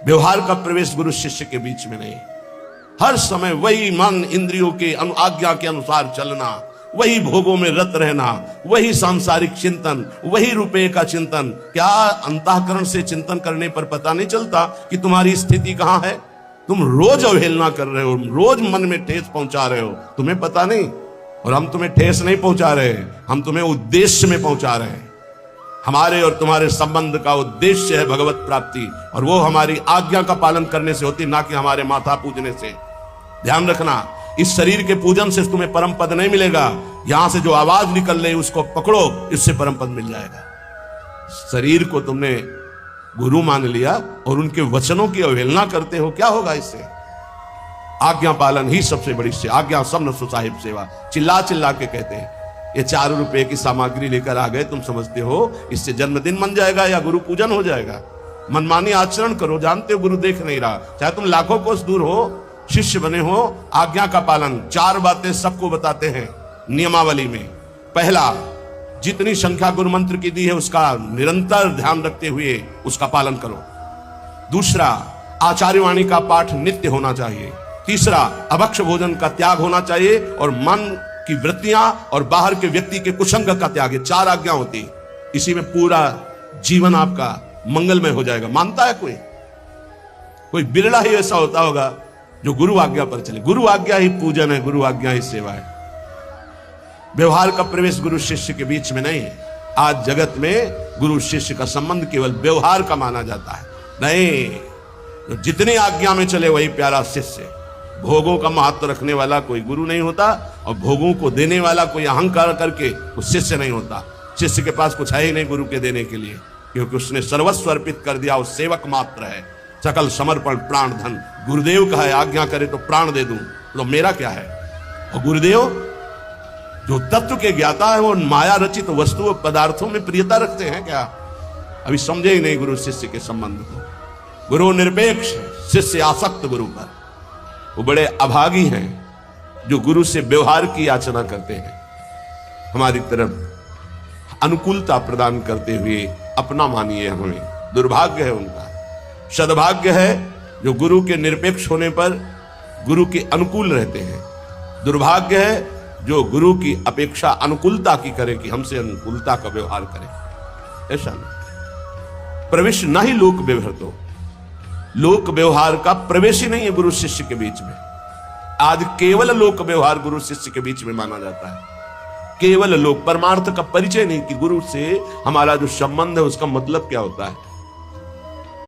व्यवहार का प्रवेश गुरु शिष्य के बीच में नहीं। हर समय वही मन इंद्रियों के आज्ञा के अनुसार चलना, वही भोगों में रत रहना, वही सांसारिक चिंतन, वही रुपये का चिंतन। क्या अंतःकरण से चिंतन करने पर पता नहीं चलता कि तुम्हारी स्थिति कहां है? तुम रोज अवहेलना कर रहे हो, रोज मन में ठेस पहुंचा रहे हो, तुम्हें पता नहीं। और हम तुम्हें ठेस नहीं पहुंचा रहे, हम तुम्हें उद्देश्य में पहुंचा रहे हैं। हमारे और तुम्हारे संबंध का उद्देश्य है भगवत प्राप्ति, और वो हमारी आज्ञा का पालन करने से होती, ना कि हमारे माथा पूजने से। ध्यान रखना, इस शरीर के पूजन से तुम्हें परम पद नहीं मिलेगा। यहां से जो आवाज निकल रही उसको पकड़ो, इससे परम पद मिल जाएगा। शरीर को तुमने गुरु मान लिया और उनके वचनों की अवहेलना करते हो, क्या होगा इससे? आज्ञा पालन ही सबसे बड़ी से आज्ञा सब नसो साहिब सेवा। चिल्ला चिल्ला के कहते हैं, ये 4 रुपए की सामग्री लेकर आ गए, तुम समझते हो इससे जन्मदिन बन जाएगा या गुरु पूजन हो जाएगा? मनमानी आचरण करो, जानते हो गुरु देख नहीं रहा। चाहे तुम लाखों कोस दूर हो, शिष्य बने हो, आज्ञा का पालन। 4 बातें सबको बताते हैं नियमावली में। पहला, जितनी संख्या गुरु मंत्र की दी है उसका निरंतर ध्यान रखते हुए उसका पालन करो। दूसरा, आचार्य वाणी का पाठ नित्य होना चाहिए। तीसरा, अभक्ष भोजन का त्याग होना चाहिए, और मन की वृत्तियां और बाहर के व्यक्ति के कुसंग का त्याग। 4 आज्ञा होती, इसी में पूरा जीवन आपका मंगलमय हो जाएगा। मानता है कोई बिरला ही ऐसा होता होगा जो गुरु आज्ञा पर चले। गुरु आज्ञा ही पूजन है, गुरु आज्ञा ही सेवा है। व्यवहार का प्रवेश गुरु शिष्य के बीच में नहीं है। आज जगत में गुरु शिष्य का संबंध केवल व्यवहार का माना जाता है। नहीं, तो जितनी आज्ञा में चले वही प्यारा शिष्य। भोगों का महत्व रखने वाला कोई गुरु नहीं होता, और भोगों को देने वाला कोई अहंकार करके वो शिष्य नहीं होता। शिष्य के पास कुछ है ही नहीं गुरु के देने के लिए, क्योंकि उसने सर्वस्व अर्पित कर दिया, वो सेवक मात्र है। सकल समर्पण प्राण धन। गुरुदेव का है, आज्ञा करे तो प्राण दे दूं, तो मेरा क्या है? और गुरुदेव जो तत्व के ज्ञाता है, वो माया रचित वस्तु पदार्थों में प्रियता रखते हैं क्या? अभी समझे ही नहीं गुरु शिष्य के संबंध को। गुरु निरपेक्ष, शिष्य आसक्त गुरु पर। वो बड़े अभागी हैं जो गुरु से व्यवहार की याचना करते हैं, हमारी तरफ अनुकूलता प्रदान करते हुए अपना मानिए हमें। दुर्भाग्य है उनका। सद्भाग्य है जो गुरु के निरपेक्ष होने पर गुरु के अनुकूल रहते हैं। दुर्भाग्य है जो गुरु की अपेक्षा अनुकूलता की करे, कि हमसे अनुकूलता का व्यवहार करे। ऐसा नहीं। प्रवेश ना ही लोक व्यवहार, तो लोक व्यवहार का प्रवेश ही नहीं है गुरु शिष्य के बीच में। आज केवल लोक व्यवहार गुरु शिष्य के बीच में माना जाता है। केवल लोक, परमार्थ का परिचय नहीं कि गुरु से हमारा जो संबंध है उसका मतलब क्या होता है।